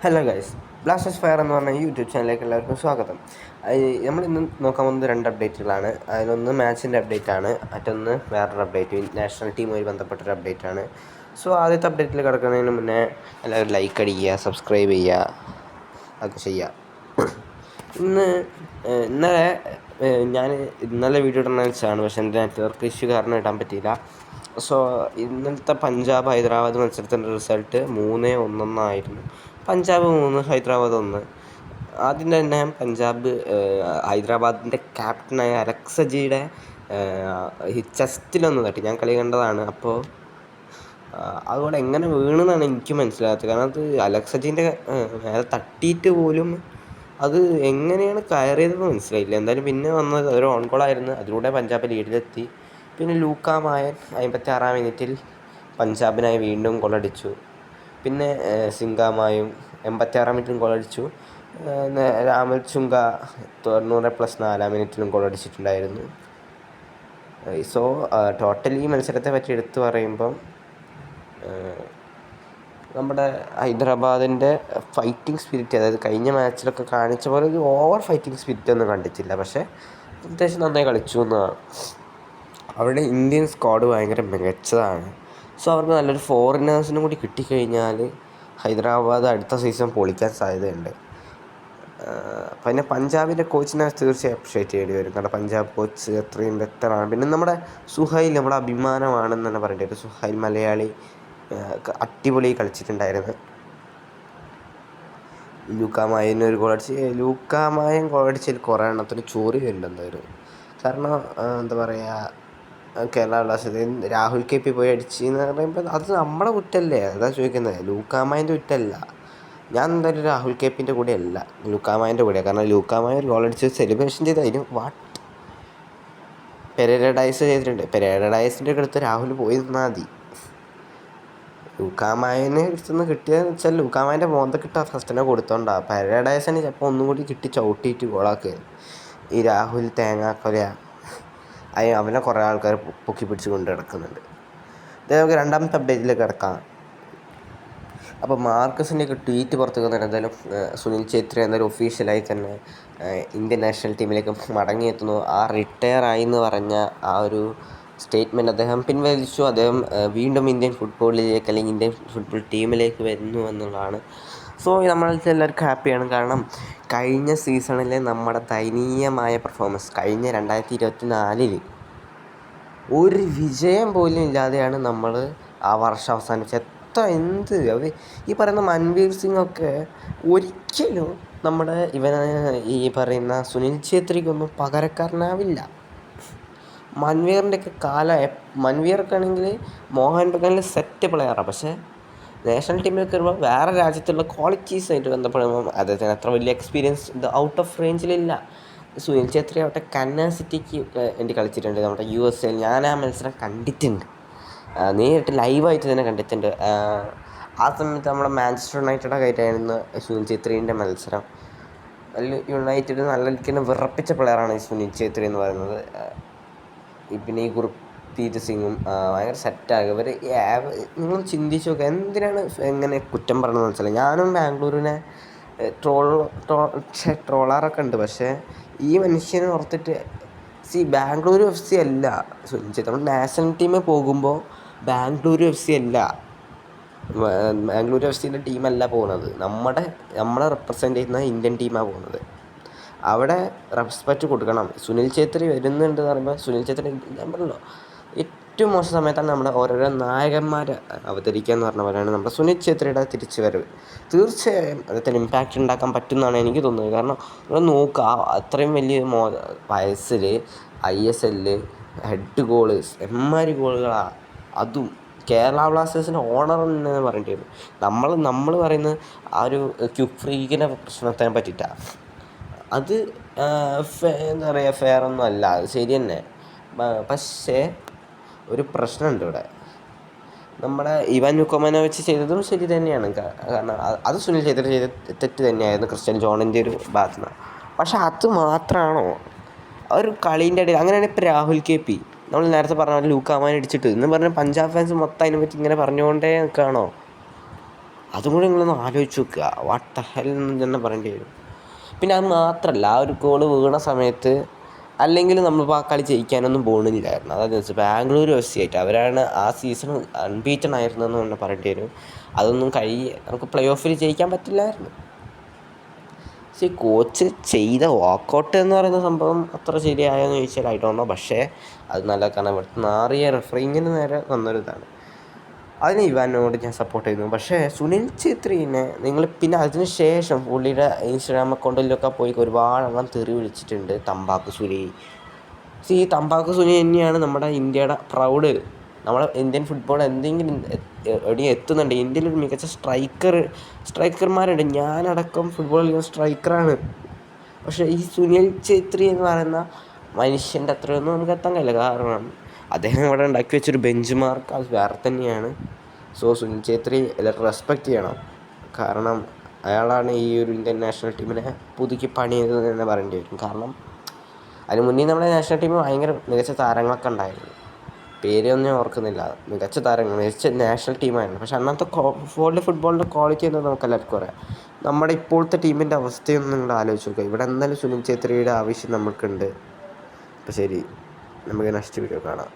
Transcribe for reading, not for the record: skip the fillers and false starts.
Hello guys, Blasters fire എന്ന് പറഞ്ഞ YouTube ചാനലിലേക്ക് എല്ലാവർക്കും സ്വാഗതം. നമ്മളിന്ന് നോക്കാൻ പോകുന്നത് 2 അപ്ഡേറ്റുകളാണ്. അതിലൊന്ന് മാച്ചിൻ്റെ അപ്ഡേറ്റ് ആണ്, മറ്റൊന്ന് വേറൊരു അപ്ഡേറ്റ്, നാഷണൽ ടീമുമായി ബന്ധപ്പെട്ടൊരു അപ്ഡേറ്റ് ആണ്. സോ ആദ്യത്തെ അപ്ഡേറ്റിൽ കിടക്കുന്നതിന് മുന്നേ എല്ലാവരും ലൈക്ക് അടിക്കുക, സബ്സ്ക്രൈബ് ചെയ്യുക, അതൊക്കെ ചെയ്യുക. ഇന്നലെ വീഡിയോ ഇടണമെന്ന് വെച്ചാണ്, പക്ഷേ എൻ്റെ നെറ്റ്വർക്ക് ഇഷ്യൂ കാരണം ഇടാൻ പറ്റിയില്ല. സോ ഇന്നലത്തെ പഞ്ചാബ് ഹൈദരാബാദ് മത്സരത്തിൻ്റെ റിസൾട്ട് 3-1 ആയിരുന്നു. പഞ്ചാബ് 3, ഹൈദരാബാദ് 1. ആദ്യം തന്നെ പഞ്ചാബ് ഹൈദരാബാദിൻ്റെ ക്യാപ്റ്റനായ അലക്സജിയുടെ ചെസ്റ്റിലൊന്ന് തട്ടി. ഞാൻ കളി കണ്ടതാണ്. അപ്പോൾ അതുകൊണ്ട് എങ്ങനെ വീണെന്നാണ് എനിക്ക് മനസ്സിലാകാത്തത്. കാരണം അത് അലക്സജിൻ്റെ മേലെ തട്ടിയിട്ട് പോലും അത് എങ്ങനെയാണ് കയറിയതെന്ന് മനസ്സിലായില്ല. എന്തായാലും പിന്നെ വന്നത് ഒരു ഓൺ ഗോളായിരുന്നു. അതിലൂടെ പഞ്ചാബ് ലീഡിലെത്തി. പിന്നെ ലൂക്ക മായൻ 56-ാം മിനിറ്റിൽ പഞ്ചാബിനായി വീണ്ടും ഗോളടിച്ചു. പിന്നെ സിംഗാമായും 86-ാം മിനിറ്റിലും ഗോളടിച്ചു. രാമൽ ചുങ്ക 90+4-ാം മിനിറ്റിലും ഗോളടിച്ചിട്ടുണ്ടായിരുന്നു. സോ ടോട്ടലി ഈ മത്സരത്തെ പറ്റി എടുത്തു പറയുമ്പം നമ്മുടെ ഹൈദരാബാദിൻ്റെ ഫൈറ്റിംഗ് സ്പിരിറ്റ്, അതായത് കഴിഞ്ഞ മാച്ചിലൊക്കെ കാണിച്ച പോലെ ഒരു ഓവർ ഫൈറ്റിംഗ് സ്പിരിറ്റ് ഒന്നും കണ്ടിട്ടില്ല. പക്ഷേ അത്യാവശ്യം നന്നായി കളിച്ചു എന്നതാണ്. അവരുടെ ഇന്ത്യൻ സ്ക്വാഡ് ഭയങ്കര മികച്ചതാണ്. സോ അവർക്ക് നല്ലൊരു ഫോറിനേഴ്സിനും കൂടി കിട്ടിക്കഴിഞ്ഞാൽ ഹൈദരാബാദ് അടുത്ത സീസൺ പൊളിക്കാൻ സാധ്യതയുണ്ട്. പിന്നെ പഞ്ചാബിൻ്റെ കോച്ചിനെ തീർച്ചയായും അപ്രിഷ്യേറ്റ് ചെയ്യേണ്ടി വരും. കാരണം പഞ്ചാബ് കോച്ച് അത്രയും ബെറ്ററാണ്. പിന്നെ നമ്മുടെ സുഹൈൽ നമ്മുടെ അഭിമാനമാണെന്ന് തന്നെ പറയേണ്ടി വരും. സുഹൈൽ മലയാളി അടിപൊളി കളിച്ചിട്ടുണ്ടായിരുന്നു. ലൂക്കാമായന് ഒരു ഗോളടിച്ച്, ലൂക്കാമായൻ ഗോളടിച്ചതിൽ കുറേ എണ്ണത്തിന് ചോറി വരുന്നുണ്ടായിരുന്നു. കാരണം എന്താ പറയുക, Kerala Blasters Rahul K P പോയി അടിച്ചെന്ന് പറയുമ്പോൾ അത് നമ്മുടെ കുറ്റമല്ലേ? അതാ ചോദിക്കുന്നത്. ലൂക്കാമായൻ്റെ കുറ്റമല്ല. ഞാൻ എന്തായാലും രാഹുൽ കെ പിൻ്റെ കൂടെ അല്ല, ലൂക്കാമായൻ്റെ കൂടെയാണ്. കാരണം ലൂക്കാമായ ഒരു ഗോളടിച്ച് സെലിബ്രേഷൻ ചെയ്തതിന് പെരേര ഡയസ് ചെയ്തിട്ടുണ്ട്. പെരേര ഡയസിൻ്റെ അടുത്ത് രാഹുൽ പോയി നിന്നാൽ മതി. ലൂക്കാമായനെ അടുത്തുനിന്ന് കിട്ടിയതെന്ന് വെച്ചാൽ ലൂക്കാമായൻ്റെ മോന്തക്കിട്ട ഫസ്റ്റിനെ കൊടുത്തോണ്ടാണ്. പെരേര ഡയസിന് ചിലപ്പോൾ ഒന്നും കൂടി കിട്ടി ചവിട്ടിയിട്ട് ഗോളാക്കുക. ഈ രാഹുൽ തേങ്ങാക്കൊല അവനെ കുറേ ആൾക്കാർ പൊക്കി പിടിച്ച് കൊണ്ട് കിടക്കുന്നുണ്ട്. നമുക്ക് രണ്ടാമത്തെ അപ്ഡേറ്റിലേക്ക് കിടക്കാം. അപ്പോൾ മാർക്കസിൻ്റെയൊക്കെ ട്വീറ്റ് പുറത്ത് വന്നിട്ട് എന്തായാലും സുനിൽ ഛേത്രി എന്തായാലും ഒഫീഷ്യലായി തന്നെ ഇന്ത്യൻ നാഷണൽ ടീമിലേക്ക് മടങ്ങിയെത്തുന്നു. റിട്ടയറായി എന്ന് പറഞ്ഞ ആ ഒരു സ്റ്റേറ്റ്മെൻറ്റ് അദ്ദേഹം പിൻവലിച്ചു. അദ്ദേഹം വീണ്ടും ഇന്ത്യൻ ഫുട്ബോളിലേക്ക് അല്ലെങ്കിൽ ഇന്ത്യൻ ഫുട്ബോൾ ടീമിലേക്ക് വരുന്നു എന്നുള്ളതാണ്. സോ നമ്മളെല്ലാവർക്കും ഹാപ്പിയാണ്. കാരണം കഴിഞ്ഞ സീസണിലെ നമ്മുടെ ദയനീയമായ പെർഫോമൻസ്, കഴിഞ്ഞ 2024 ഒരു വിജയം പോലും ഇല്ലാതെയാണ് നമ്മൾ ആ വർഷം അവസാനിച്ചത്. അവർ ഈ പറയുന്ന മൻവീർ സിംഗ് ഒക്കെ ഒരിക്കലും നമ്മുടെ ഈ പറയുന്ന സുനിൽ ഛേത്രിക്കൊന്നും പകരക്കാരനാവില്ല. മൻവീറിൻ്റെയൊക്കെ മൻവീറൊക്കെ ആണെങ്കിൽ മോഹൻ ബഗാനിൽ സെറ്റ് പ്ലെയറാണ്. പക്ഷേ നാഷണൽ ടീമിലേക്ക് വരുമ്പോൾ വേറെ രാജ്യത്തുള്ള ക്വാളിറ്റീസായിട്ട് ബന്ധപ്പെടുമ്പം അദ്ദേഹത്തിന് അത്ര വലിയ എക്സ്പീരിയൻസ് ഔട്ട് ഓഫ് റേഞ്ചിലില്ല. സുനിൽ ഛേത്രി ആവട്ടെ കന്ന സിറ്റിക്ക് വേണ്ടി കളിച്ചിട്ടുണ്ട് നമ്മുടെ USA. ഞാൻ ആ മത്സരം കണ്ടിട്ടുണ്ട്, നേരിട്ട് ലൈവായിട്ട് തന്നെ കണ്ടിട്ടുണ്ട്. ആ സമയത്ത് നമ്മുടെ മാഞ്ചസ്റ്റർ യുണൈറ്റഡ് ആയിട്ടായിരുന്നു സുനിൽ ഛേത്രീൻ്റെ മത്സരം. യുണൈറ്റഡ് നല്ല രീതിക്ക് വിറപ്പിച്ച പ്ലെയറാണ് ഈ സുനിൽ ഛേത്രി എന്ന് പറയുന്നത്. പിന്നെ ഈ ഗുർപ്രീത് സിംഗും ഭയങ്കര സെറ്റാകും. ഇവർ നിങ്ങൾ ചിന്തിച്ച് നോക്കുക, എന്തിനാണ് എങ്ങനെ കുറ്റം പറയണമെന്ന് മനസ്സിലായി. ഞാനും ബാംഗ്ലൂരിനെ ട്രോളാറൊക്കെ ഉണ്ട്. പക്ഷേ ഈ മനുഷ്യനെ ഓർത്തിട്ട് ബാംഗ്ലൂർ FC അല്ല സുനിൽ ഛേത്രി. നമ്മൾ നാഷണൽ ടീമിൽ പോകുമ്പോൾ ബാംഗ്ലൂർ FC അല്ല, ബാംഗ്ലൂർ FCൻ്റെ ടീമല്ല പോകുന്നത്. നമ്മളെ റെപ്രസെൻ്റ് ചെയ്യുന്ന ഇന്ത്യൻ ടീമാണ് പോകുന്നത്. അവിടെ റെസ്പെക്റ്റ് കൊടുക്കണം. സുനിൽ ഛേത്രി വരുന്നുണ്ട് എന്ന് പറയുമ്പോൾ സുനിൽ ഛേത്രി ഞാൻ പറഞ്ഞല്ലോ ഏറ്റവും മോശം സമയത്താണ് നമ്മുടെ ഓരോരോ നായകന്മാർ അവതരിക്കുക എന്ന് പറഞ്ഞ പോലെയാണ് നമ്മുടെ സുനിൽ ഛേത്രിയുടെ തിരിച്ചു വരവ്. തീർച്ചയായും അദ്ദേഹത്തിന് ഇമ്പാക്റ്റ് ഉണ്ടാക്കാൻ പറ്റുമെന്നാണ് എനിക്ക് തോന്നുന്നത്. കാരണം നമ്മൾ നോക്കുക, അത്രയും വലിയ വയസ്സിൽ ISL ഹെഡ് ഗോള് എമ്മാതിരി ഗോളുകളാണ്. അതും കേരള ബ്ലാസ്റ്റേഴ്സിൻ്റെ ഓണർ എന്ന് പറയേണ്ടി വരും. നമ്മൾ പറയുന്നത് ആ ഒരു ക്യുക്ക് ഫ്രീക്കിൻ്റെ പ്രശ്നത്തെ പറ്റിയിട്ടാണ്. അത് എന്താ പറയുക, ഫെയറൊന്നും അല്ല, അത് ശരി തന്നെ. പക്ഷേ ഒരു പ്രശ്നമുണ്ട് ഇവിടെ. നമ്മുടെ ഇവാൻ യുക്കോമാനോവിച്ച് ചെയ്തതും ശരി തന്നെയാണ്. കാരണം അത് സുനിൽ ഛേത്രി ചെയ്ത തെറ്റ് തന്നെയായിരുന്നു ക്രിസ്റ്റ്യൻ ജോണിൻ്റെ ഒരു ഭാഗത്തു നിന്ന്. പക്ഷെ അത് മാത്രമാണോ ഒരു കളീൻ്റെ ഇടയിൽ? അങ്ങനെയാണ് ഇപ്പോൾ രാഹുൽ കെ പി നമ്മൾ നേരത്തെ പറഞ്ഞ പോലെ ലൂക്കാമാൻ അടിച്ചിട്ട് എന്ന് പറഞ്ഞാൽ പഞ്ചാബ് ഫാൻസ് മൊത്തം അതിനെ പറ്റി ഇങ്ങനെ പറഞ്ഞുകൊണ്ടേ നിൽക്കുകയാണോ? അതും കൂടി നിങ്ങളൊന്ന് ആലോചിച്ച് നോക്കുക. വാട്ട് ദ ഹെൽ എന്ന് തന്നെ പറയേണ്ടി വരും. പിന്നെ അത് മാത്രമല്ല, ആ ഒരു ഗോൾ വീണ സമയത്ത് അല്ലെങ്കിൽ നമ്മളിപ്പോൾ ആ കളി ജയിക്കാനൊന്നും പോകുന്നില്ലായിരുന്നു. അതായത് വെച്ചാൽ ബാംഗ്ലൂർ എഫ് സി ആയിട്ട് അവരാണ് ആ സീസൺ അൺബീറ്റൺ ആയിരുന്നെന്ന് തന്നെ പറയേണ്ടി വരും. അതൊന്നും നമുക്ക് പ്ലേ ഓഫിൽ ജയിക്കാൻ പറ്റില്ലായിരുന്നു. പക്ഷേ കോച്ച് ചെയ്ത വാക്കൗട്ട് എന്ന് പറയുന്ന സംഭവം അത്ര ശരിയായെന്ന് ചോദിച്ചാൽ ഐ ഡോണ്ട് നോ. പക്ഷേ അത് നല്ല കാരണം ഇവിടുത്തെ നാറിയ റെഫറിങ്ങിന് നേരെ വന്നൊരിതാണ്. അതിന് ഇവാനോട് ഞാൻ സപ്പോർട്ട് ചെയ്യുന്നു. പക്ഷേ സുനിൽ ഛേത്രീനെ നിങ്ങൾ പിന്നെ അതിന് ശേഷം പുള്ളിയുടെ ഇൻസ്റ്റാഗ്രാം അക്കൗണ്ടിലൊക്കെ പോയി ഒരുപാടെണ്ണം തെറി വിളിച്ചിട്ടുണ്ട്. തമ്പാക്ക് സുനി. ഈ തമ്പാക്ക് സുനി തന്നെയാണ് നമ്മുടെ ഇന്ത്യയുടെ പ്രൗഡ്. നമ്മുടെ ഇന്ത്യൻ ഫുട്ബോൾ എന്തെങ്കിലും എവിടെയും എത്തുന്നുണ്ട്. ഇന്ത്യയിലൊരു മികച്ച സ്ട്രൈക്കർമാരുണ്ട്. ഞാനടക്കം ഫുട്ബോൾ കളിക്കുന്ന സ്ട്രൈക്കറാണ്. പക്ഷേ ഈ സുനിൽ ഛേത്രി എന്ന് പറയുന്ന മനുഷ്യൻ്റെ അത്രയൊന്നും നമുക്ക് എത്താൻ കഴിയില്ല. കാരണം അദ്ദേഹം ഇവിടെ ഉണ്ടാക്കി വെച്ചൊരു ബെഞ്ച് മാർക്ക് അത് വേറെ തന്നെയാണ്. സോ സുനിൽ ഛേത്രി എല്ലാവരും റെസ്പെക്റ്റ് ചെയ്യണം. കാരണം അയാളാണ് ഈ ഒരു ഇന്ത്യൻ നാഷണൽ ടീമിനെ പുതുക്കി പണിയതെന്ന് തന്നെ പറയേണ്ടി വരും. കാരണം അതിന് മുന്നേ നമ്മുടെ നാഷണൽ ടീമിൽ ഭയങ്കര മികച്ച താരങ്ങളൊക്കെ ഉണ്ടായിരുന്നു. പേരൊന്നും ഞാൻ ഓർക്കുന്നില്ല. മികച്ച താരങ്ങൾ, മികച്ച നാഷണൽ ടീമായിരുന്നു. പക്ഷെ അന്നത്തെ ഫുട്ബോളിൻ്റെ ക്വാളിറ്റി എന്ന് നമുക്ക് എല്ലാവർക്കും അറിയാം. നമ്മുടെ ഇപ്പോഴത്തെ ടീമിൻ്റെ അവസ്ഥയൊന്നും നിങ്ങൾ ആലോചിച്ച് നോക്കുക. ഇവിടെ എന്തായാലും സുനിൽ ഛേത്രിയുടെ ആവശ്യം നമുക്കുണ്ട്. അപ്പോൾ ശരി, നമുക്ക് നെക്സ്റ്റ് വീഡിയോ കാണാം.